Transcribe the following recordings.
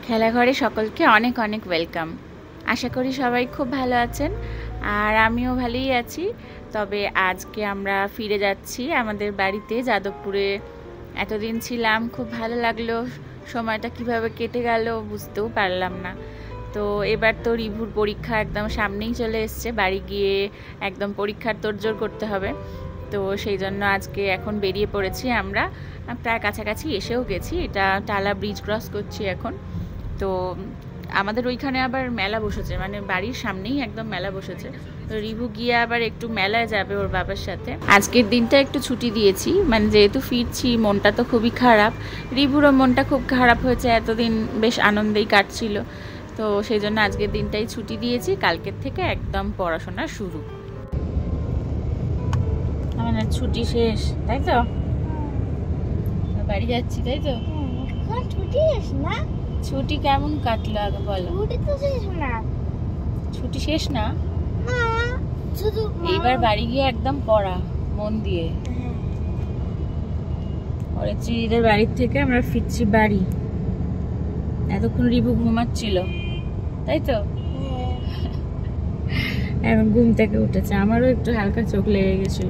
খেলাঘরে সকলকে অনেক অনেক ওয়েলকাম। আশা করি সবাই খুব ভালো আছেন, আর আমিও ভালোই আছি। তবে আজকে আমরা ফিরে যাচ্ছি আমাদের বাড়িতে, যাদবপুরে। এতদিন ছিলাম, খুব ভালো লাগলো। সময়টা কিভাবে কেটে গেল বুঝতেও পারলাম না। তো এবার তো রিভুর পরীক্ষা একদম সামনেই চলে এসছে, বাড়ি গিয়ে একদম পরীক্ষার তোড়জোড় করতে হবে। তো সেই জন্য আজকে এখন বেরিয়ে পড়েছি আমরা, প্রায় কাছাকাছি এসেও গেছি। এটা টালা ব্রিজ ক্রস করছি এখন। তো আমাদের ওইখানে আবার মেলা বসেছে, মানে বাড়ির সামনেই একদম মেলা বসেছে। তো রিভু গিয়ে আবার একটু মেলায় যাবে ওর বাবার সাথে। আজকের দিনটা একটু ছুটি দিয়েছি, মানে যেহেতু ফিরছি, মনটা তো খুবই খারাপ। রিভুরও মনটা খুব খারাপ হয়েছে, এতদিন বেশ আনন্দেই কাটছিল। তো সেই জন্য আজকের দিনটাই ছুটি দিয়েছি, কালকের থেকে একদম পড়াশোনা শুরু। আমার ছুটি শেষ, তাই তো? বাড়ি যাচ্ছি, তাই তো? ছুটি শেষ না? ছুটি কেমন কাটলো আগে বলো। ছুটি তো শেষ না। ছুটি শেষ না? না, শুধু এইবার বাড়ি গিয়ে একদম পড়া মন দিয়ে। পরে চিড়িদের বাড়ির থেকে আমরা ফিরছি বাড়ি। এতক্ষণ রিভু ঘুমাচ্ছিল, তাই তো? এখন ঘুম থেকে উঠেছে। আমারও একটু হালকা চোখ লেগে গেছিল।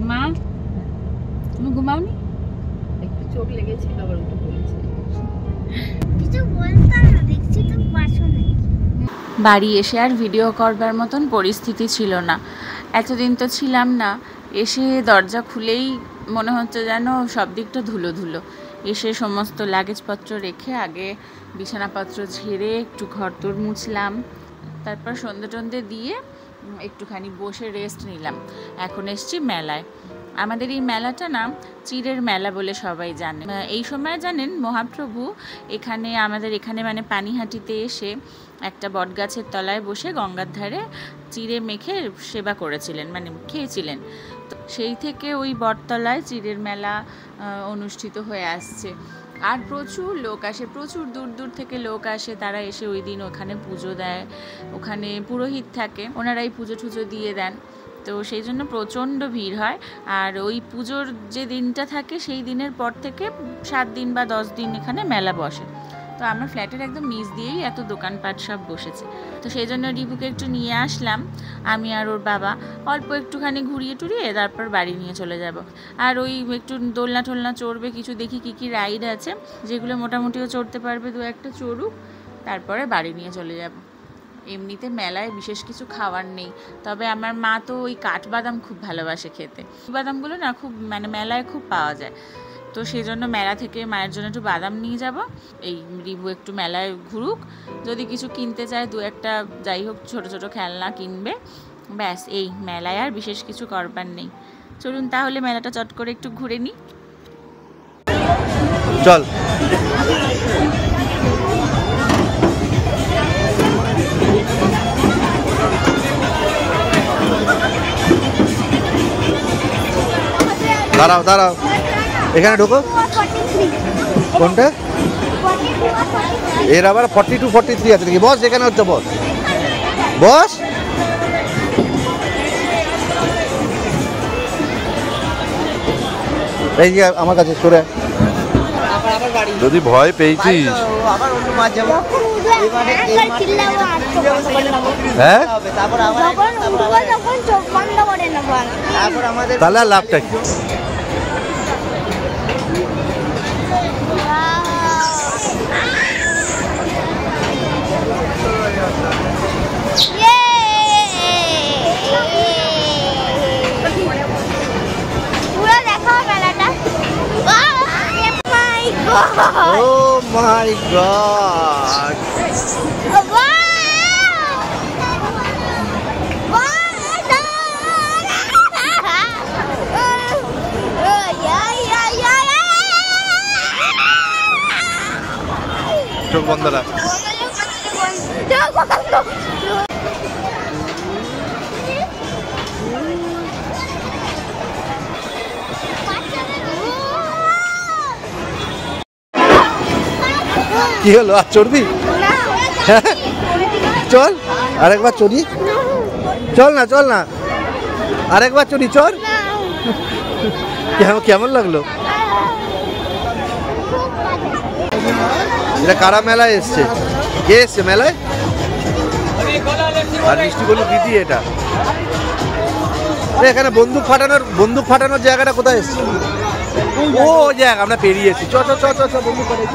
মা, তুমি ঘুমাওনি? একটু চোখ লেগেছিল, আবার উঠে পড়েছে। কিছু বলতাম না, দেখছি তো পাশো নেই। বাড়ি এসে আর ভিডিও করবার মতন পরিস্থিতি ছিল না। এতদিন তো ছিলাম না, এসে দরজা খুলেই মনে হচ্ছে যেন সব দিকটা ধুলো ধুলো। এসে সমস্ত লাগেজপত্র রেখে আগে বিছানাপত্র ঝেড়ে একটু ঘরদোর মুছলাম, তারপর সন্ধে টন্ধে দিয়ে একটুখানি বসে রেস্ট নিলাম। এখন এসছি মেলায়। আমাদের এই মেলাটা না চিড়ের মেলা বলে সবাই জানে। এই সময় জানেন মহাপ্রভু এখানে আমাদের এখানে মানে পানিহাটিতে এসে একটা বটগাছের তলায় বসে গঙ্গার ধারে চিড়ে মেখে সেবা করেছিলেন, মানে খেয়েছিলেন। তো সেই থেকে ওই বটতলায় চিড়ের মেলা অনুষ্ঠিত হয়ে আসছে। আর প্রচুর লোক আসে, প্রচুর দূর দূর থেকে লোক আসে। তারা এসে ওই দিন ওখানে পুজো দেয়, ওখানে পুরোহিত থাকে, ওনারাই পুজো টুজো দিয়ে দেন। তো সেই জন্য প্রচণ্ড ভিড় হয়। আর ওই পুজোর যে দিনটা থাকে সেই দিনের পর থেকে 7 দিন বা 10 দিন এখানে মেলা বসে। তো আমার ফ্ল্যাটের একদম নিচ দিয়েই এত দোকানপাট সব বসেছে। তো সেই জন্য রিভুকে একটু নিয়ে আসলাম, আমি আর ওর বাবা। অল্প একটুখানি ঘুরিয়ে টুরিয়ে তারপর বাড়ি নিয়ে চলে যাব। আর ওই একটু দোলনা টোলনা চড়বে, কিছু দেখি কী কী রাইড আছে, যেগুলো মোটামুটিও চড়তে পারবে, 2-1টা চড়ুক, তারপরে বাড়ি নিয়ে চলে যাব। এমনিতে মেলায় বিশেষ কিছু খাওয়ার নেই, তবে আমার মা তো ওই কাঠবাদাম খুব ভালোবাসে খেতে। বাদামগুলো না খুব মানে মেলায় খুব পাওয়া যায়। তো সেই জন্য মেলা থেকে মায়ের জন্য একটু বাদাম নিয়ে যাব। এই রিভু একটু মেলায় ঘুরুক, যদি কিছু কিনতে চায় 2-1টা যাই হোক ছোটো ছোটো খেলনা কিনবে, ব্যাস। এই মেলায় আর বিশেষ কিছু করবার নেই। চলুন তাহলে মেলাটা চট করে একটু ঘুরে নিই। চল। দাঁড়াও দাঁড়াও, এখানে ঢোকো। কোনটা? এর আবার 42-43 আছে নাকি? বস, এখানে হচ্ছে বস। বস, এই যে আমার কাছে সরে। যদি ভয় পেয়েছিস হ্যাঁ, তাহলে লাভটা কি? Oh my God! চোখ বন্ধ রাখ। কি হলো, আর চড়বি? চল আরেকবার চড়ি। চল না, চল না, আরেকবার চড়ি, চল। কেমন লাগলো? এটা কারা মেলায় এসছে? কে এসছে মেলায়? আর মিষ্টি বলু দিদি এটা। এখানে বন্দুক ফাটানোর জায়গাটা কোথায় এসছে? ও জায়গা আমরা পেরিয়েছি। চ চ চ চ চ বন্দুক ফাটাই।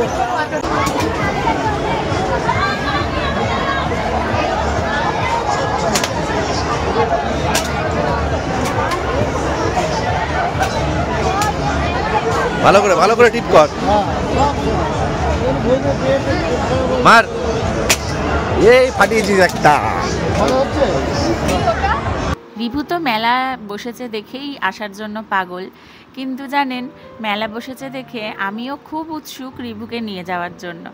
ভালো করে টিপ কর, মার। এই ফাটিয়েছিস একটা। রিভু তো মেলা বসেছে দেখেই আসার জন্য পাগল, কিন্তু জানেন মেলা বসেছে দেখে আমিও খুব উৎসুক রিভুকে নিয়ে যাওয়ার জন্য।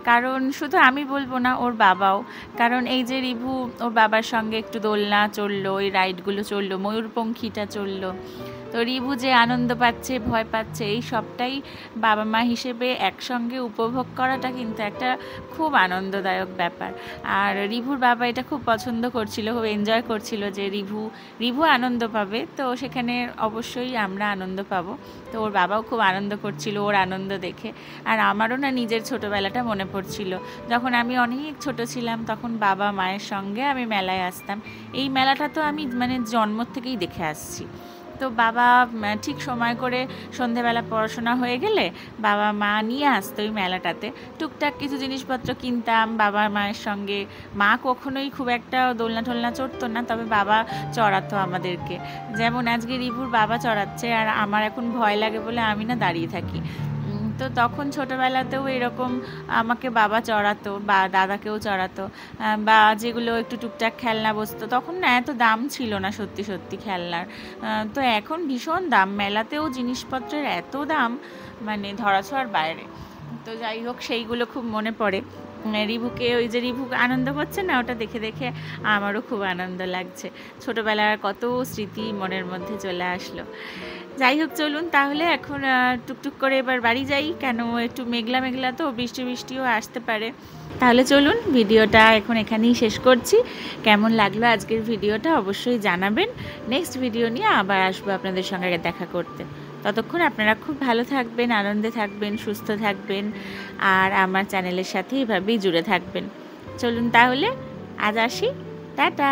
কারণ শুধু আমি বলবো না, ওর বাবাও। কারণ এই যে রিভু ওর বাবার সঙ্গে একটু দোলনা চললো, ওই রাইডগুলো চললো, ময়ূরপঙ্খীটা চললো, তো রিভু যে আনন্দ পাচ্ছে, ভয় পাচ্ছে, এই সবটাই বাবা মা হিসেবে একসঙ্গে উপভোগ করাটা কিন্তু একটা খুব আনন্দদায়ক ব্যাপার। আর রিভুর বাবা এটা খুব পছন্দ করছিল, খুব এনজয় করছিল যে রিভু আনন্দ পাবে, তো সেখানে অবশ্যই আমরা আনন্দ পাবো। তো ওর বাবাও খুব আনন্দ করছিল ওর আনন্দ দেখে। আর আমারও না নিজের ছোটোবেলাটা মনে পড়ছিল, যখন আমি অনেক ছোট ছিলাম, তখন বাবা মায়ের সঙ্গে আমি মেলায় আসতাম। এই মেলাটা তো আমি মানে জন্ম থেকেই দেখে আসছি। তো বাবা ঠিক সময় করে সন্ধেবেলা পড়াশোনা হয়ে গেলে বাবা মা নিয়ে আসতো ওই মেলাটাতে। টুকটাক কিছু জিনিসপত্র কিনতাম বাবা মায়ের সঙ্গে। মা কখনোই খুব একটা দোলনা টোলনা চড়তো না, তবে বাবা চড়াতো আমাদেরকে। যেমন আজকে রিভুর বাবা চড়াচ্ছে, আর আমার এখন ভয় লাগে বলে আমি না দাঁড়িয়ে থাকি। তো তখন ছোটোবেলাতেও এরকম আমাকে বাবা চড়াতো, বা দাদাকেও চড়াতো, বা যেগুলো একটু টুকটাক খেলনা বসতো, তখন না এত দাম ছিল না সত্যি সত্যি খেলনার। তো এখন ভীষণ দাম, মেলাতেও জিনিসপত্রের এত দাম, মানে ধরাছোঁয়ার বাইরে। তো যাই হোক, সেইগুলো খুব মনে পড়ে। রিভুকে, ওই যে রিভু আনন্দ করছে না, ওটা দেখে দেখে আমারও খুব আনন্দ লাগছে। ছোটোবেলার কত স্মৃতি মনের মধ্যে চলে আসলো। যাই হোক, চলুন তাহলে এখন টুকটুক করে এবার বাড়ি যাই, কেন একটু মেঘলা মেঘলা, তো বৃষ্টিও আসতে পারে। তাহলে চলুন, ভিডিওটা এখন এখানেই শেষ করছি। কেমন লাগলো আজকের ভিডিওটা অবশ্যই জানাবেন। নেক্সট ভিডিও নিয়ে আবার আসবো আপনাদের সঙ্গে দেখা করতে। ততক্ষণ আপনারা খুব ভালো থাকবেন, আনন্দে থাকবেন, সুস্থ থাকবেন, আর আমার চ্যানেলের সাথে এভাবেই জুড়ে থাকবেন। চলুন তাহলে আজ আসি, টাটা।